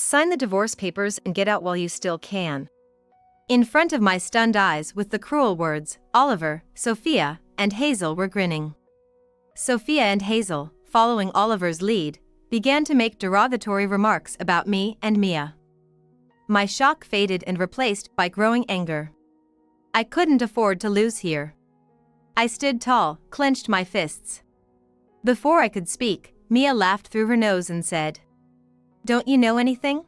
Sign the divorce papers and get out while you still can. In front of my stunned eyes with the cruel words, Oliver, Sophia, and Hazel were grinning. Sophia and Hazel, following Oliver's lead, began to make derogatory remarks about me and Mia. My shock faded and replaced by growing anger. I couldn't afford to lose here. I stood tall, clenched my fists. Before I could speak, Mia laughed through her nose and said, "Don't you know anything?"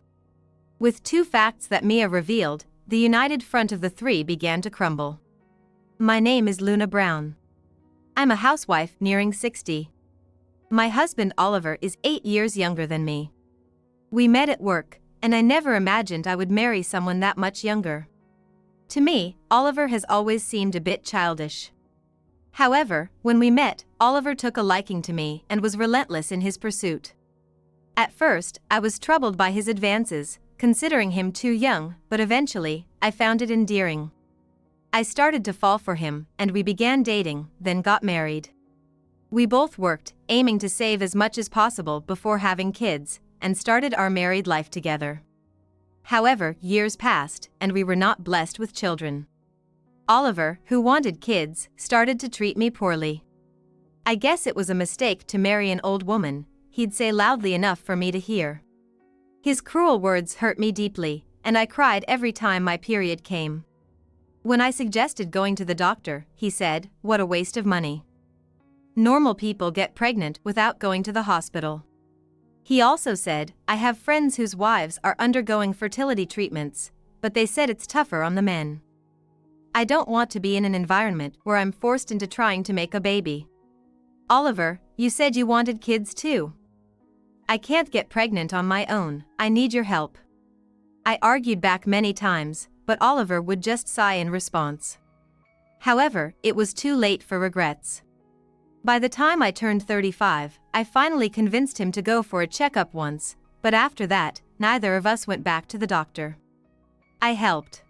With two facts that Mia revealed, the united front of the three began to crumble. My name is Luna Brown. I'm a housewife nearing 60. My husband Oliver is 8 years younger than me. We met at work, and I never imagined I would marry someone that much younger. To me, Oliver has always seemed a bit childish. However, when we met, Oliver took a liking to me and was relentless in his pursuit. At first, I was troubled by his advances, considering him too young, but eventually, I found it endearing. I started to fall for him, and we began dating, then got married. We both worked, aiming to save as much as possible before having kids, and started our married life together. However, years passed, and we were not blessed with children. Oliver, who wanted kids, started to treat me poorly. "I guess it was a mistake to marry an old woman," he'd say loudly enough for me to hear. His cruel words hurt me deeply, and I cried every time my period came. When I suggested going to the doctor, he said, "What a waste of money. Normal people get pregnant without going to the hospital." He also said, "I have friends whose wives are undergoing fertility treatments, but they said it's tougher on the men. I don't want to be in an environment where I'm forced into trying to make a baby." "Oliver, you said you wanted kids too." "I can't get pregnant on my own, I need your help." I argued back many times, but Oliver would just sigh in response. However, it was too late for regrets. By the time I turned 35, I finally convinced him to go for a checkup once, but after that, neither of us went back to the doctor. I helped.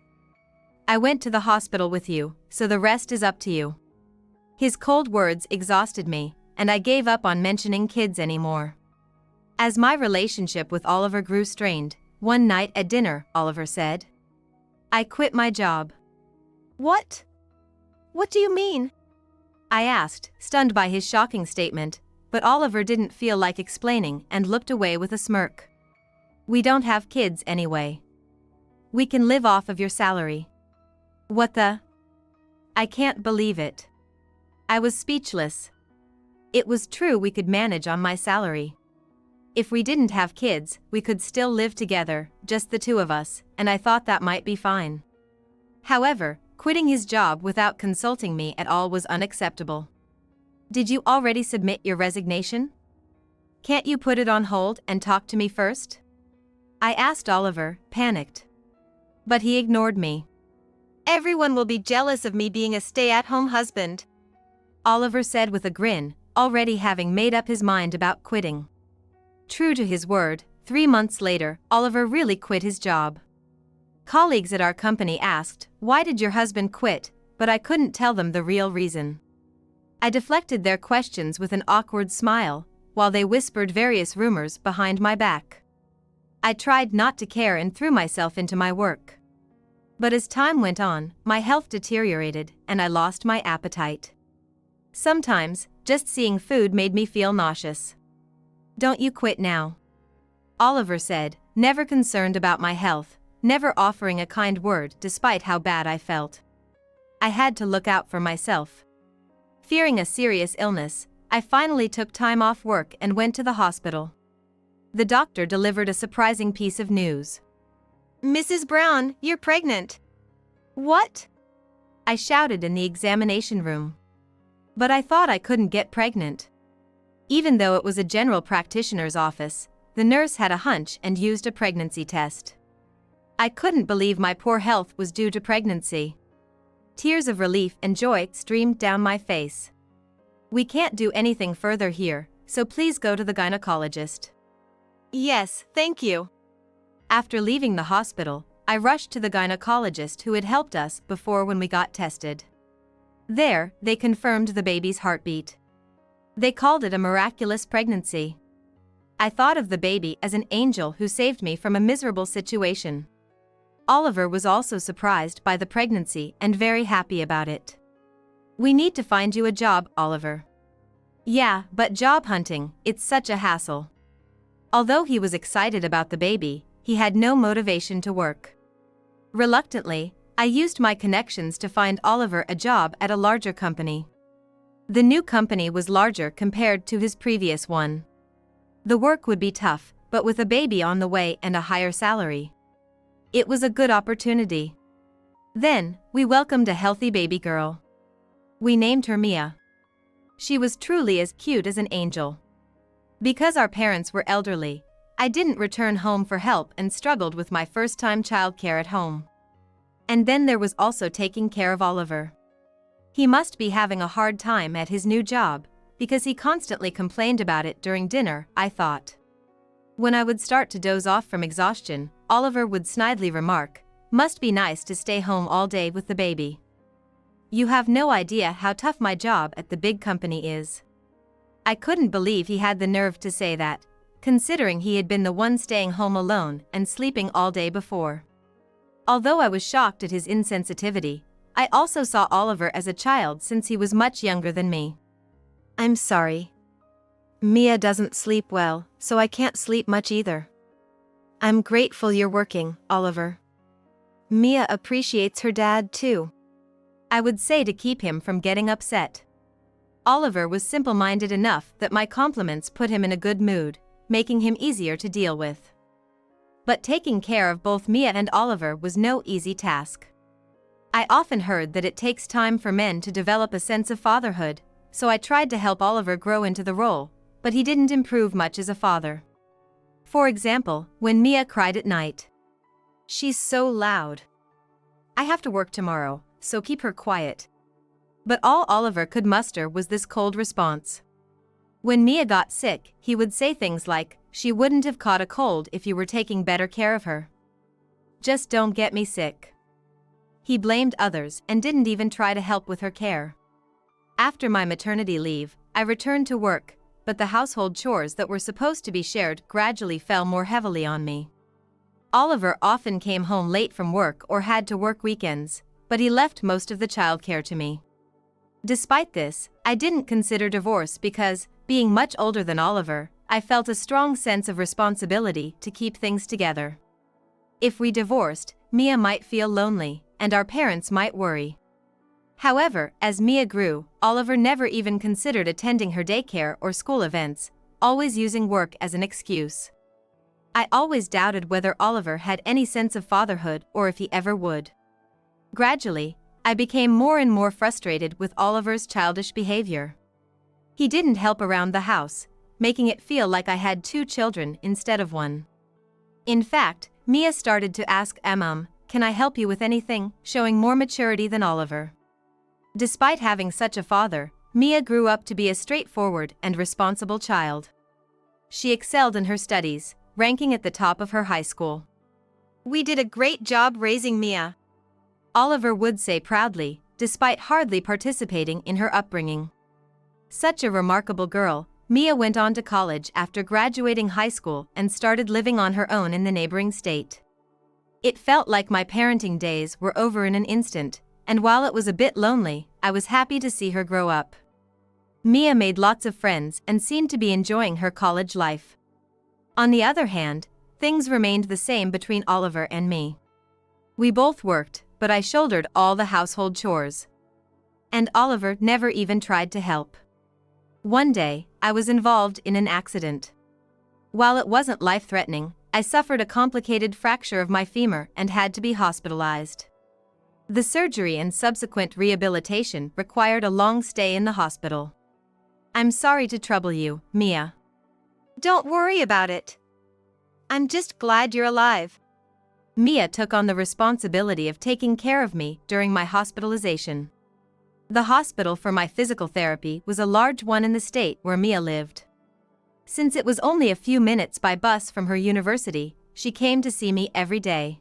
"I went to the hospital with you, so the rest is up to you." His cold words exhausted me, and I gave up on mentioning kids anymore. As my relationship with Oliver grew strained, one night at dinner, Oliver said, "I quit my job." "What? What do you mean?" I asked, stunned by his shocking statement, but Oliver didn't feel like explaining and looked away with a smirk. "We don't have kids anyway. We can live off of your salary." "What the?" I can't believe it. I was speechless. It was true, we could manage on my salary. If we didn't have kids, we could still live together, just the two of us, and I thought that might be fine. However, quitting his job without consulting me at all was unacceptable. "Did you already submit your resignation? Can't you put it on hold and talk to me first?" I asked Oliver, panicked. But he ignored me. "Everyone will be jealous of me being a stay-at-home husband," Oliver said with a grin, already having made up his mind about quitting. True to his word, 3 months later, Oliver really quit his job. Colleagues at our company asked, "Why did your husband quit?" but I couldn't tell them the real reason. I deflected their questions with an awkward smile, while they whispered various rumors behind my back. I tried not to care and threw myself into my work. But as time went on, my health deteriorated, and I lost my appetite. Sometimes, just seeing food made me feel nauseous. "Don't you quit now," Oliver said, never concerned about my health, never offering a kind word despite how bad I felt. I had to look out for myself. Fearing a serious illness, I finally took time off work and went to the hospital. The doctor delivered a surprising piece of news. "Mrs. Brown, you're pregnant." "What?" I shouted in the examination room. But I thought I couldn't get pregnant. Even though it was a general practitioner's office, the nurse had a hunch and used a pregnancy test. I couldn't believe my poor health was due to pregnancy. Tears of relief and joy streamed down my face. "We can't do anything further here, so please go to the gynecologist." "Yes, thank you." After leaving the hospital, I rushed to the gynecologist who had helped us before when we got tested. There, they confirmed the baby's heartbeat. They called it a miraculous pregnancy. I thought of the baby as an angel who saved me from a miserable situation. Oliver was also surprised by the pregnancy and very happy about it. "We need to find you a job, Oliver." "Yeah, but job hunting, it's such a hassle." Although he was excited about the baby, he had no motivation to work. Reluctantly, I used my connections to find Oliver a job at a larger company. The new company was larger compared to his previous one. The work would be tough, but with a baby on the way and a higher salary, it was a good opportunity. Then, we welcomed a healthy baby girl. We named her Mia. She was truly as cute as an angel. Because our parents were elderly, I didn't return home for help and struggled with my first-time childcare at home. And then there was also taking care of Oliver. He must be having a hard time at his new job, because he constantly complained about it during dinner, I thought. When I would start to doze off from exhaustion, Oliver would snidely remark, "Must be nice to stay home all day with the baby. You have no idea how tough my job at the big company is." I couldn't believe he had the nerve to say that, considering he had been the one staying home alone and sleeping all day before. Although I was shocked at his insensitivity, I also saw Oliver as a child since he was much younger than me. "I'm sorry. Mia doesn't sleep well, so I can't sleep much either. I'm grateful you're working, Oliver. Mia appreciates her dad too," I would say to keep him from getting upset. Oliver was simple-minded enough that my compliments put him in a good mood, making him easier to deal with. But taking care of both Mia and Oliver was no easy task. I often heard that it takes time for men to develop a sense of fatherhood, so I tried to help Oliver grow into the role, but he didn't improve much as a father. For example, when Mia cried at night. "She's so loud. I have to work tomorrow, so keep her quiet." But all Oliver could muster was this cold response. When Mia got sick, he would say things like, "She wouldn't have caught a cold if you were taking better care of her. Just don't get me sick." He blamed others and didn't even try to help with her care. After my maternity leave, I returned to work, but the household chores that were supposed to be shared gradually fell more heavily on me. Oliver often came home late from work or had to work weekends, but he left most of the childcare to me. Despite this, I didn't consider divorce because, being much older than Oliver, I felt a strong sense of responsibility to keep things together. If we divorced, Mia might feel lonely, and our parents might worry. However, as Mia grew, Oliver never even considered attending her daycare or school events, always using work as an excuse. I always doubted whether Oliver had any sense of fatherhood or if he ever would. Gradually, I became more and more frustrated with Oliver's childish behavior. He didn't help around the house, making it feel like I had two children instead of one. In fact, Mia started to ask "Can I help you with anything?" showing more maturity than Oliver. Despite having such a father, Mia grew up to be a straightforward and responsible child. She excelled in her studies, ranking at the top of her high school. "We did a great job raising Mia," Oliver would say proudly, despite hardly participating in her upbringing. Such a remarkable girl, Mia went on to college after graduating high school and started living on her own in the neighboring state. It felt like my parenting days were over in an instant, and while it was a bit lonely, I was happy to see her grow up. Mia made lots of friends and seemed to be enjoying her college life. On the other hand, things remained the same between Oliver and me. We both worked, but I shouldered all the household chores. And Oliver never even tried to help. One day, I was involved in an accident. While it wasn't life-threatening, I suffered a complicated fracture of my femur and had to be hospitalized. The surgery and subsequent rehabilitation required a long stay in the hospital. "I'm sorry to trouble you, Mia." "Don't worry about it. I'm just glad you're alive." Mia took on the responsibility of taking care of me during my hospitalization. The hospital for my physical therapy was a large one in the state where Mia lived. Since it was only a few minutes by bus from her university, she came to see me every day.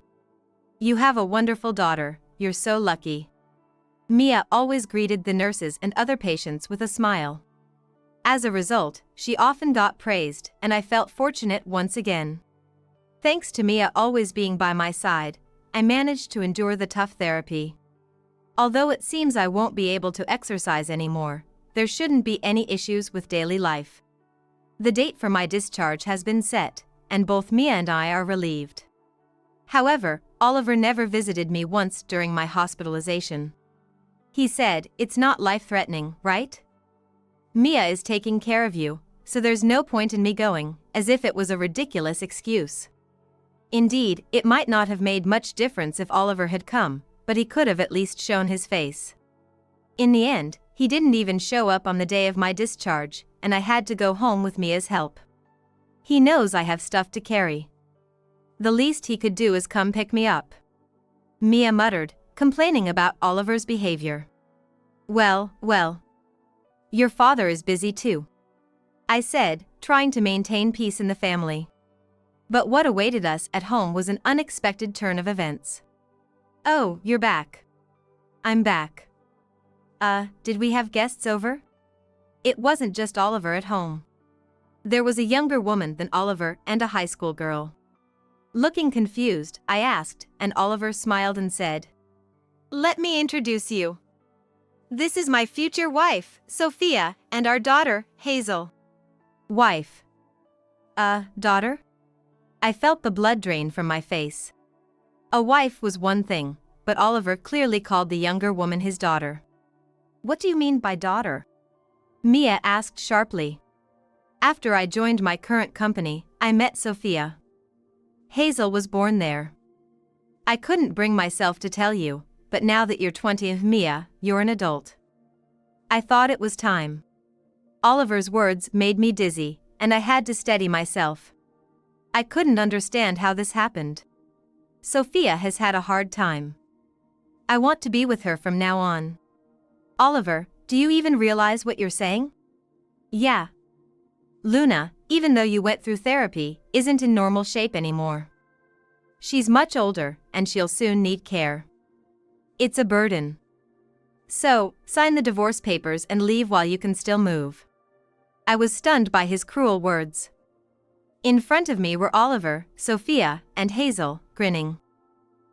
"You have a wonderful daughter, you're so lucky." Mia always greeted the nurses and other patients with a smile. As a result, she often got praised, and I felt fortunate once again. Thanks to Mia always being by my side, I managed to endure the tough therapy. Although it seems I won't be able to exercise anymore, there shouldn't be any issues with daily life. The date for my discharge has been set, and both Mia and I are relieved. However, Oliver never visited me once during my hospitalization. He said, "It's not life-threatening, right? Mia is taking care of you, so there's no point in me going," as if it was a ridiculous excuse. Indeed, it might not have made much difference if Oliver had come, but he could have at least shown his face. In the end, he didn't even show up on the day of my discharge, and I had to go home with Mia's help. He knows I have stuff to carry. The least he could do is come pick me up. Mia muttered, complaining about Oliver's behavior. Well. Your father is busy too," I said, trying to maintain peace in the family. But what awaited us at home was an unexpected turn of events. "Oh, you're back." "I'm back." Did we have guests over?" It wasn't just Oliver at home. There was a younger woman than Oliver and a high school girl. Looking confused, I asked, and Oliver smiled and said, "Let me introduce you. This is my future wife, Sophia, and our daughter, Hazel." Wife? Daughter? I felt the blood drain from my face. A wife was one thing, but Oliver clearly called the younger woman his daughter. "What do you mean by daughter?" Mia asked sharply. After I joined my current company, I met Sophia. Hazel was born there. I couldn't bring myself to tell you, but now that you're 20, Mia, you're an adult. I thought it was time. Oliver's words made me dizzy, and I had to steady myself. I couldn't understand how this happened. Sophia has had a hard time. I want to be with her from now on. Oliver, do you even realize what you're saying? Yeah. Luna, even though you went through therapy, isn't in normal shape anymore. She's much older, and she'll soon need care. It's a burden. So, sign the divorce papers and leave while you can still move." I was stunned by his cruel words. In front of me were Oliver, Sophia, and Hazel, grinning.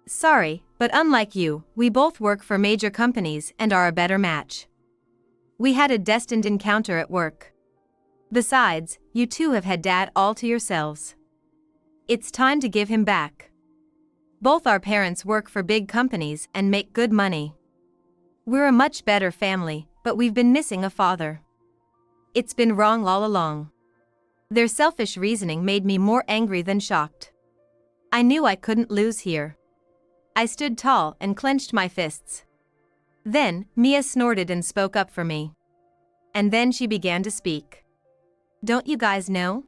"Sorry, but unlike you, we both work for major companies and are a better match. We had a destined encounter at work. Besides, you two have had Dad all to yourselves. It's time to give him back. Both our parents work for big companies and make good money. We're a much better family, but we've been missing a father. It's been wrong all along." Their selfish reasoning made me more angry than shocked. I knew I couldn't lose here. I stood tall and clenched my fists. Then, Mia snorted and spoke up for me. And then she began to speak. "Don't you guys know?"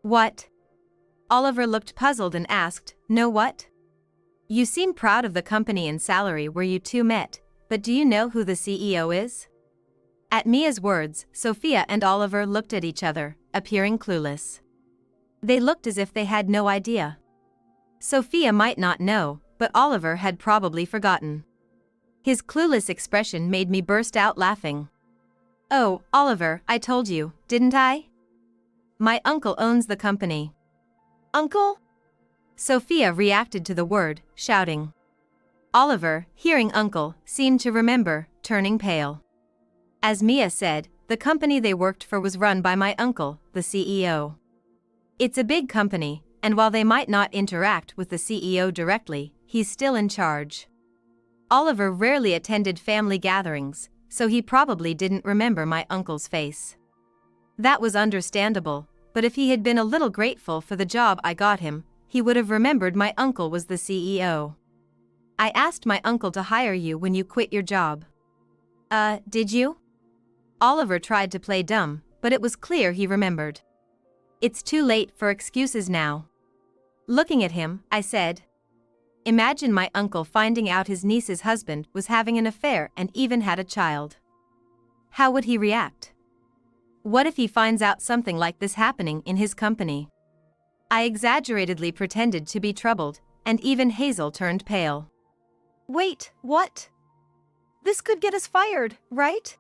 "What?" Oliver looked puzzled and asked, "Know what?" "You seem proud of the company and salary where you two met, but do you know who the CEO is?" At Mia's words, Sophia and Oliver looked at each other, appearing clueless. They looked as if they had no idea. Sophia might not know, but Oliver had probably forgotten. His clueless expression made me burst out laughing. "Oh, Oliver, I told you, didn't I? My uncle owns the company." "Uncle?" Sophia reacted to the word, shouting. Oliver, hearing uncle, seemed to remember, turning pale. As Mia said, the company they worked for was run by my uncle, the CEO. It's a big company, and while they might not interact with the CEO directly, he's still in charge. Oliver rarely attended family gatherings, so he probably didn't remember my uncle's face. That was understandable, but if he had been a little grateful for the job I got him, he would have remembered my uncle was the CEO. "I asked my uncle to hire you when you quit your job." Did you?" Oliver tried to play dumb, but it was clear he remembered. "It's too late for excuses now." Looking at him, I said, "Imagine my uncle finding out his niece's husband was having an affair and even had a child. How would he react? What if he finds out something like this happening in his company?" I exaggeratedly pretended to be troubled, and even Hazel turned pale. "Wait, what? This could get us fired, right?"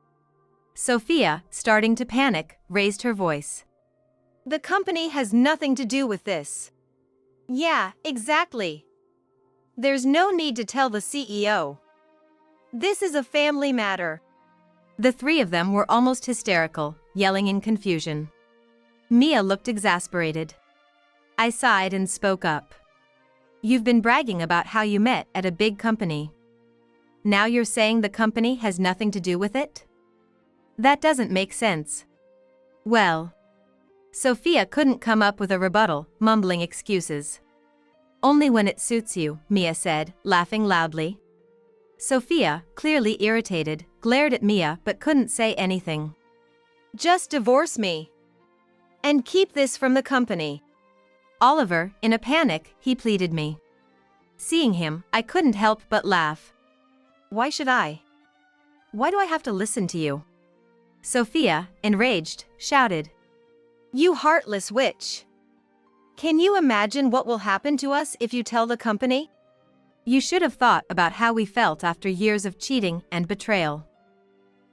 Sophia, starting to panic, raised her voice. The company has nothing to do with this. Yeah, exactly. There's no need to tell the CEO. This is a family matter. The three of them were almost hysterical, yelling in confusion. Mia looked exasperated. I sighed and spoke up. You've been bragging about how you met at a big company. Now you're saying the company has nothing to do with it? That doesn't make sense. Well, Sophia couldn't come up with a rebuttal, mumbling excuses. Only when it suits you, Mia said, laughing loudly. Sophia, clearly irritated, glared at Mia but couldn't say anything. Just divorce me. And keep this from the company. Oliver, in a panic, he pleaded me. Seeing him, I couldn't help but laugh. Why should I? Why do I have to listen to you? Sophia, enraged, shouted. You heartless witch. Can you imagine what will happen to us if you tell the company? You should have thought about how we felt after years of cheating and betrayal.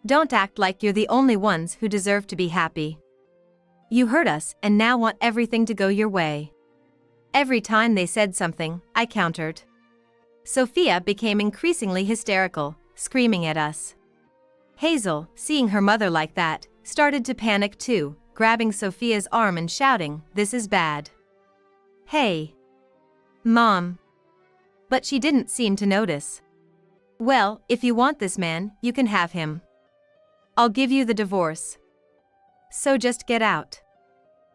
Don't act like you're the only ones who deserve to be happy. You hurt us and now want everything to go your way. Every time they said something, I countered. Sophia became increasingly hysterical, screaming at us. Hazel, seeing her mother like that, started to panic too, grabbing Sophia's arm and shouting, "This is bad. Hey, Mom." But she didn't seem to notice. Well, if you want this man, you can have him. I'll give you the divorce. So just get out.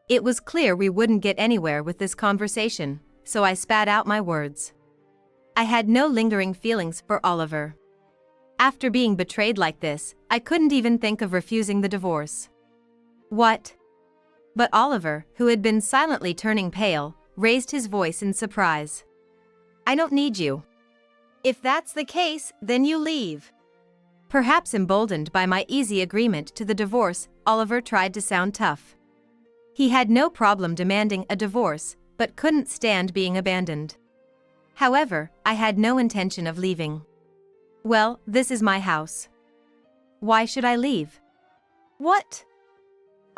It was clear we wouldn't get anywhere with this conversation, so I spat out my words. I had no lingering feelings for Oliver. After being betrayed like this, I couldn't even think of refusing the divorce. What? But Oliver, who had been silently turning pale, raised his voice in surprise. I don't need you. If that's the case, then you leave. Perhaps emboldened by my easy agreement to the divorce, Oliver tried to sound tough. He had no problem demanding a divorce, but couldn't stand being abandoned. However, I had no intention of leaving. Well, this is my house. Why should I leave? What?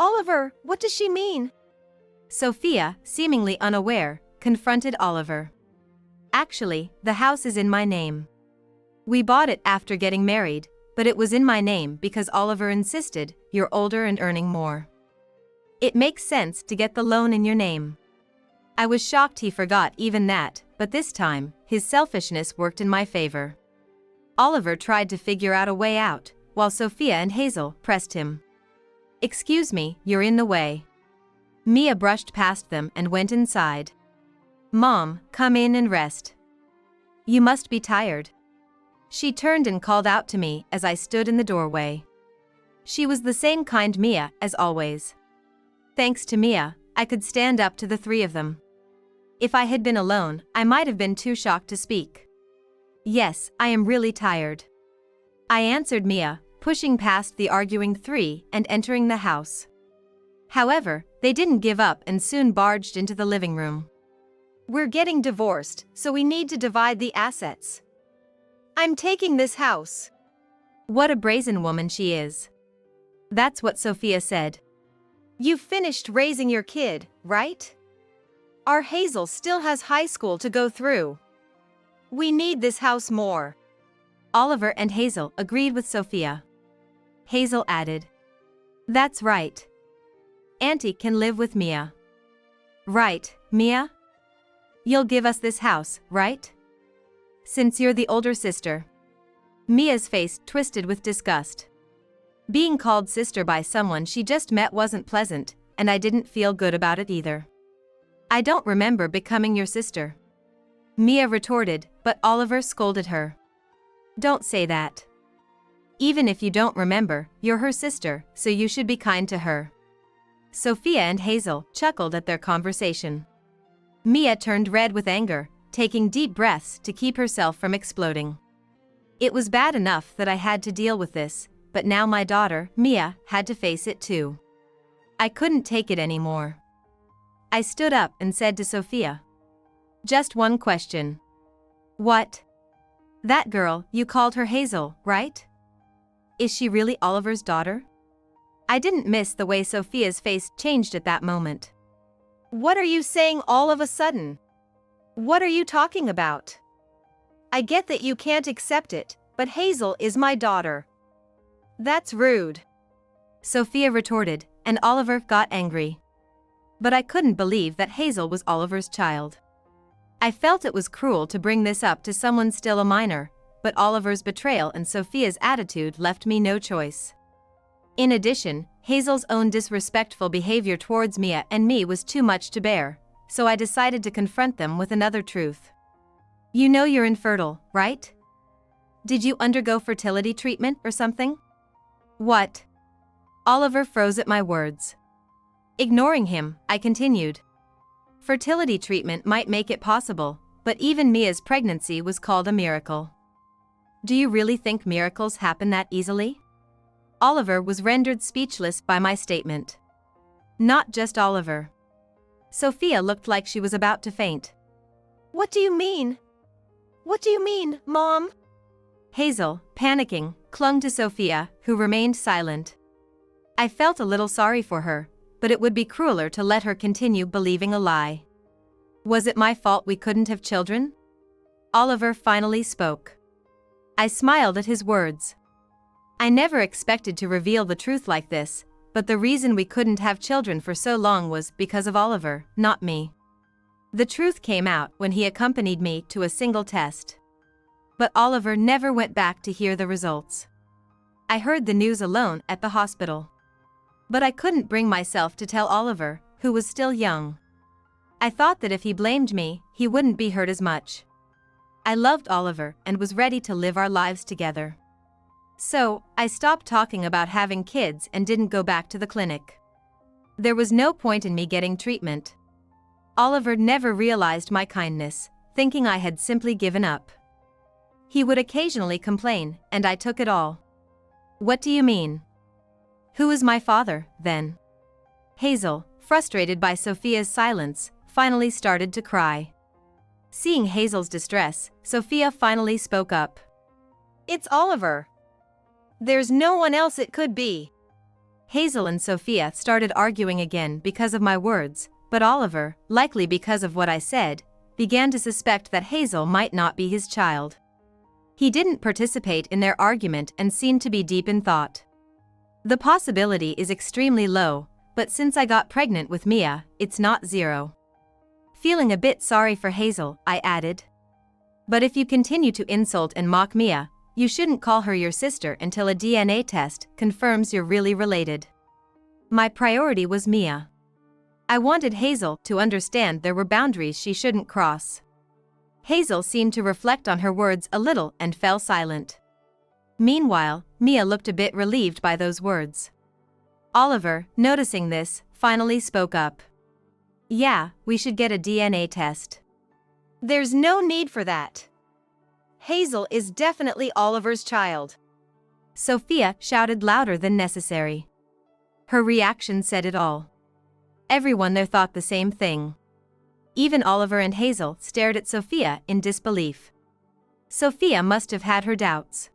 Oliver, what does she mean? Sophia, seemingly unaware, confronted Oliver. Actually, the house is in my name. We bought it after getting married, but it was in my name because Oliver insisted, you're older and earning more. It makes sense to get the loan in your name. I was shocked he forgot even that, but this time, his selfishness worked in my favor. Oliver tried to figure out a way out, while Sophia and Hazel pressed him. Excuse me, you're in the way. Mia brushed past them and went inside. Mom, come in and rest. You must be tired. She turned and called out to me as I stood in the doorway. She was the same kind Mia as always. Thanks to Mia, I could stand up to the three of them. If I had been alone, I might have been too shocked to speak. Yes, I am really tired. I answered Mia, pushing past the arguing three and entering the house. However, they didn't give up and soon barged into the living room. We're getting divorced, so we need to divide the assets. I'm taking this house. What a brazen woman she is. That's what Sophia said. You've finished raising your kid, right? Our Hazel still has high school to go through. We need this house more. Oliver and Hazel agreed with Sophia. Hazel added, That's right. Auntie can live with Mia. Right, Mia? You'll give us this house, right? Since you're the older sister. Mia's face twisted with disgust. Being called sister by someone she just met wasn't pleasant, and I didn't feel good about it either. I don't remember becoming your sister. Mia retorted, but Oliver scolded her. Don't say that. Even if you don't remember, you're her sister, so you should be kind to her. Sophia and Hazel chuckled at their conversation. Mia turned red with anger, taking deep breaths to keep herself from exploding. It was bad enough that I had to deal with this, but now my daughter, Mia, had to face it too. I couldn't take it anymore. I stood up and said to Sophia, Just one question. What? That girl, you called her Hazel, right? Is she really Oliver's daughter? I didn't miss the way Sophia's face changed at that moment. What are you saying all of a sudden? What are you talking about? I get that you can't accept it, but Hazel is my daughter. That's rude. Sophia retorted, and Oliver got angry. But I couldn't believe that Hazel was Oliver's child. I felt it was cruel to bring this up to someone still a minor, but Oliver's betrayal and Sophia's attitude left me no choice. In addition, Hazel's own disrespectful behavior towards Mia and me was too much to bear, so I decided to confront them with another truth. You know you're infertile, right? Did you undergo fertility treatment or something? What? Oliver froze at my words. Ignoring him, I continued. Fertility treatment might make it possible, but even Mia's pregnancy was called a miracle. Do you really think miracles happen that easily? Oliver was rendered speechless by my statement. Not just Oliver. Sophia looked like she was about to faint. What do you mean? What do you mean, Mom? Hazel, panicking, clung to Sophia, who remained silent. I felt a little sorry for her, but it would be crueler to let her continue believing a lie. Was it my fault we couldn't have children? Oliver finally spoke. I smiled at his words. I never expected to reveal the truth like this, but the reason we couldn't have children for so long was because of Oliver, not me. The truth came out when he accompanied me to a single test. But Oliver never went back to hear the results. I heard the news alone at the hospital. But I couldn't bring myself to tell Oliver, who was still young. I thought that if he blamed me, he wouldn't be hurt as much. I loved Oliver and was ready to live our lives together. So, I stopped talking about having kids and didn't go back to the clinic. There was no point in me getting treatment. Oliver never realized my kindness, thinking I had simply given up. He would occasionally complain, and I took it all. What do you mean? Who is my father, then? Hazel, frustrated by Sophia's silence, finally started to cry. Seeing Hazel's distress, Sophia finally spoke up. It's Oliver. There's no one else it could be. Hazel and Sophia started arguing again because of my words, but Oliver, likely because of what I said, began to suspect that Hazel might not be his child. He didn't participate in their argument and seemed to be deep in thought. The possibility is extremely low, but since I got pregnant with Mia, it's not zero. Feeling a bit sorry for Hazel, I added. But if you continue to insult and mock Mia, you shouldn't call her your sister until a DNA test confirms you're really related. My priority was Mia. I wanted Hazel to understand there were boundaries she shouldn't cross. Hazel seemed to reflect on her words a little and fell silent. Meanwhile, Mia looked a bit relieved by those words. Oliver, noticing this, finally spoke up. Yeah, we should get a DNA test. There's no need for that. Hazel is definitely Oliver's child. Sophia shouted louder than necessary. Her reaction said it all. Everyone there thought the same thing. Even Oliver and Hazel stared at Sophia in disbelief. Sophia must have had her doubts.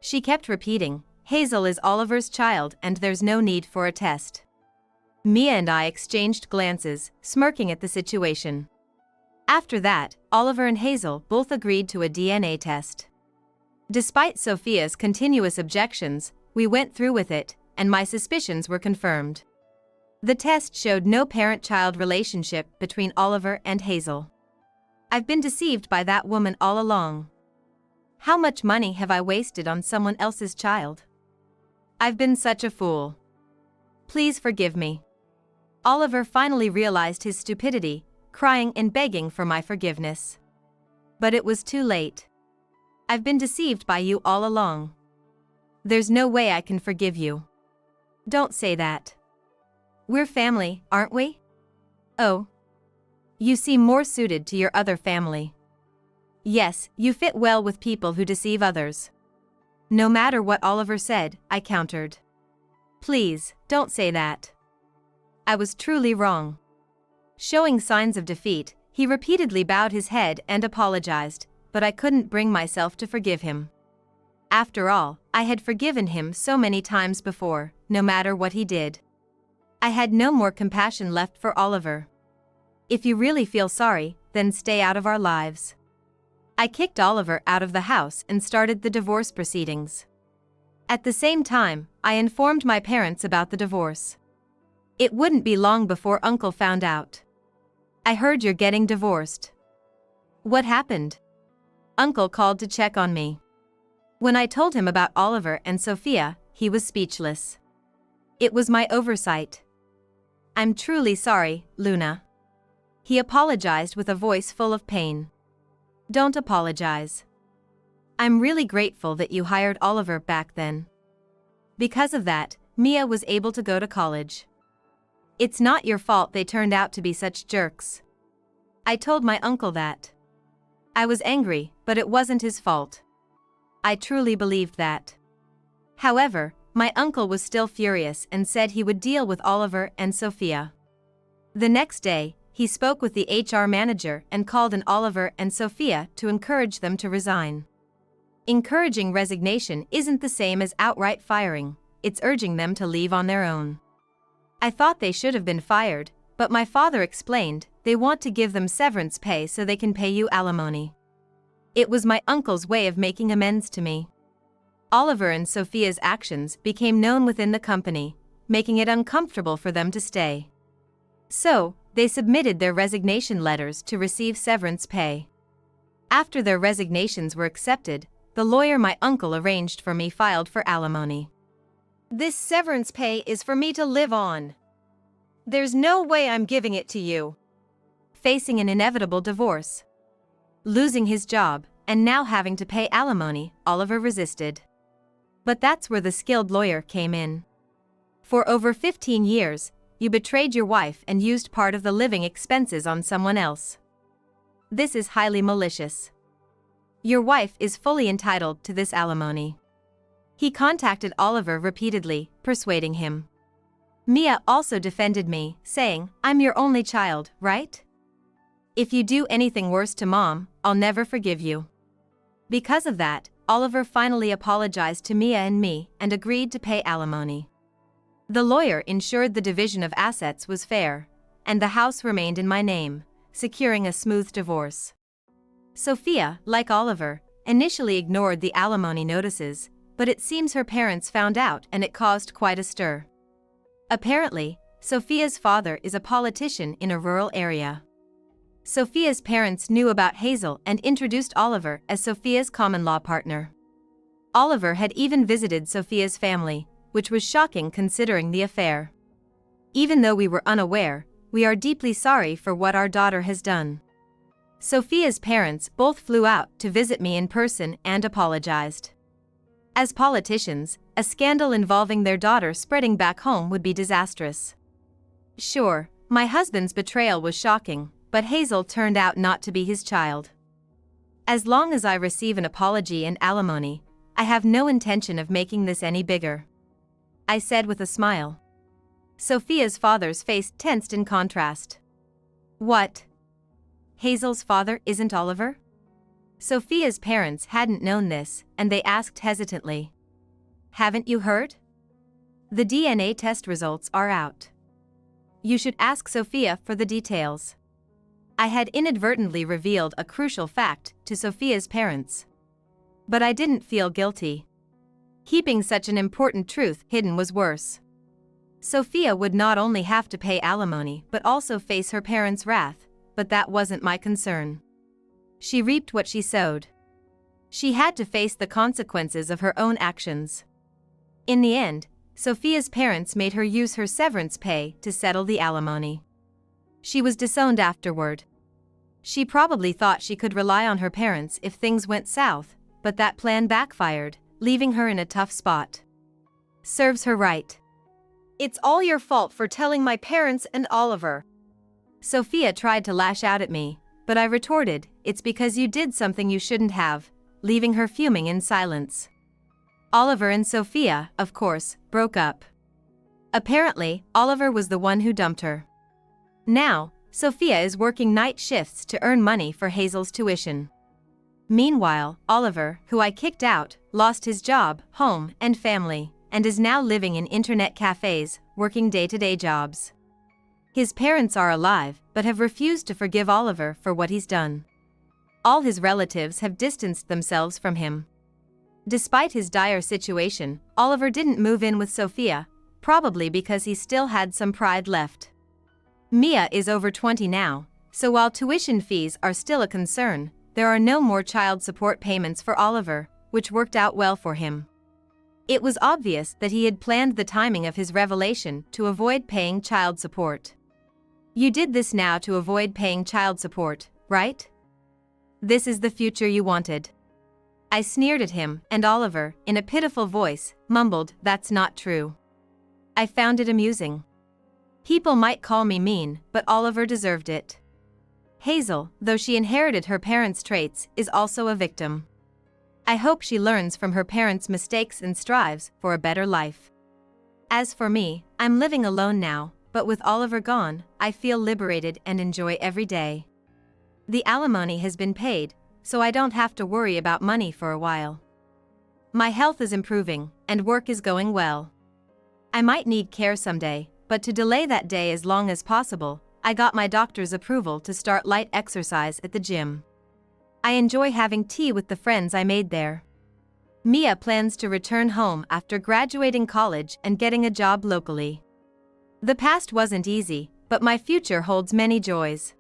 She kept repeating, Hazel is Oliver's child and there's no need for a test. Mia and I exchanged glances, smirking at the situation. After that, Oliver and Hazel both agreed to a DNA test. Despite Sophia's continuous objections, we went through with it, and my suspicions were confirmed. The test showed no parent-child relationship between Oliver and Hazel. I've been deceived by that woman all along. How much money have I wasted on someone else's child? I've been such a fool. Please forgive me. Oliver finally realized his stupidity, crying and begging for my forgiveness. But it was too late. I've been deceived by you all along. There's no way I can forgive you. Don't say that. We're family, aren't we? Oh. You seem more suited to your other family. Yes, you fit well with people who deceive others. No matter what Oliver said, I countered. Please, don't say that. I was truly wrong. Showing signs of defeat, he repeatedly bowed his head and apologized, but I couldn't bring myself to forgive him. After all, I had forgiven him so many times before, no matter what he did. I had no more compassion left for Oliver. If you really feel sorry, then stay out of our lives. I kicked Oliver out of the house and started the divorce proceedings. At the same time, I informed my parents about the divorce. It wouldn't be long before Uncle found out. I heard you're getting divorced. What happened? Uncle called to check on me. When I told him about Oliver and Sophia, he was speechless. It was my oversight. I'm truly sorry, Luna. He apologized with a voice full of pain. Don't apologize. I'm really grateful that you hired Oliver back then. Because of that, Mia was able to go to college. It's not your fault they turned out to be such jerks. I told my uncle that. I was angry, but it wasn't his fault. I truly believed that. However, my uncle was still furious and said he would deal with Oliver and Sophia. The next day, he spoke with the HR manager and called on Oliver and Sophia to encourage them to resign. Encouraging resignation isn't the same as outright firing, it's urging them to leave on their own. I thought they should have been fired, but my father explained they want to give them severance pay so they can pay you alimony. It was my uncle's way of making amends to me. Oliver and Sophia's actions became known within the company, making it uncomfortable for them to stay. So, they submitted their resignation letters to receive severance pay. After their resignations were accepted, the lawyer my uncle arranged for me filed for alimony. This severance pay is for me to live on. There's no way I'm giving it to you. Facing an inevitable divorce, losing his job, and now having to pay alimony, Oliver resisted. But that's where the skilled lawyer came in. For over 15 years, you betrayed your wife and used part of the living expenses on someone else. This is highly malicious. Your wife is fully entitled to this alimony. He contacted Oliver repeatedly, persuading him. Mia also defended me, saying, I'm your only child, right? If you do anything worse to Mom, I'll never forgive you. Because of that, Oliver finally apologized to Mia and me and agreed to pay alimony. The lawyer ensured the division of assets was fair, and the house remained in my name, securing a smooth divorce. Sophia, like Oliver, initially ignored the alimony notices, but it seems her parents found out and it caused quite a stir. Apparently, Sophia's father is a politician in a rural area. Sophia's parents knew about Hazel and introduced Oliver as Sophia's common-law partner. Oliver had even visited Sophia's family, which was shocking considering the affair. Even though we were unaware, we are deeply sorry for what our daughter has done. Sophia's parents both flew out to visit me in person and apologized. As politicians, a scandal involving their daughter spreading back home would be disastrous. Sure, my husband's betrayal was shocking, but Hazel turned out not to be his child. As long as I receive an apology and alimony, I have no intention of making this any bigger. I said with a smile. Sophia's father's face tensed in contrast. What? Hazel's father isn't Oliver? Sophia's parents hadn't known this, and they asked hesitantly. Haven't you heard? The DNA test results are out. You should ask Sophia for the details. I had inadvertently revealed a crucial fact to Sophia's parents. But I didn't feel guilty. Keeping such an important truth hidden was worse. Sophia would not only have to pay alimony but also face her parents' wrath, but that wasn't my concern. She reaped what she sowed. She had to face the consequences of her own actions. In the end, Sophia's parents made her use her severance pay to settle the alimony. She was disowned afterward. She probably thought she could rely on her parents if things went south, but that plan backfired, leaving her in a tough spot. Serves her right. It's all your fault for telling my parents and Oliver. Sophia tried to lash out at me, but I retorted, it's because you did something you shouldn't have, leaving her fuming in silence. Oliver and Sophia, of course, broke up. Apparently, Oliver was the one who dumped her. Now, Sophia is working night shifts to earn money for Hazel's tuition. Meanwhile, Oliver, who I kicked out, lost his job, home, and family, and is now living in internet cafes, working day-to-day jobs. His parents are alive, but have refused to forgive Oliver for what he's done. All his relatives have distanced themselves from him. Despite his dire situation, Oliver didn't move in with Sophia, probably because he still had some pride left. Mia is over 20 now, so while tuition fees are still a concern, there are no more child support payments for Oliver, which worked out well for him. It was obvious that he had planned the timing of his revelation to avoid paying child support. You did this now to avoid paying child support, right? This is the future you wanted. I sneered at him, and Oliver, in a pitiful voice, mumbled, "That's not true." I found it amusing. People might call me mean, but Oliver deserved it. Hazel, though she inherited her parents' traits, is also a victim. I hope she learns from her parents' mistakes and strives for a better life. As for me, I'm living alone now, but with Oliver gone, I feel liberated and enjoy every day. The alimony has been paid, so I don't have to worry about money for a while. My health is improving, and work is going well. I might need care someday, but to delay that day as long as possible, I got my doctor's approval to start light exercise at the gym. I enjoy having tea with the friends I made there. Mia plans to return home after graduating college and getting a job locally. The past wasn't easy, but my future holds many joys.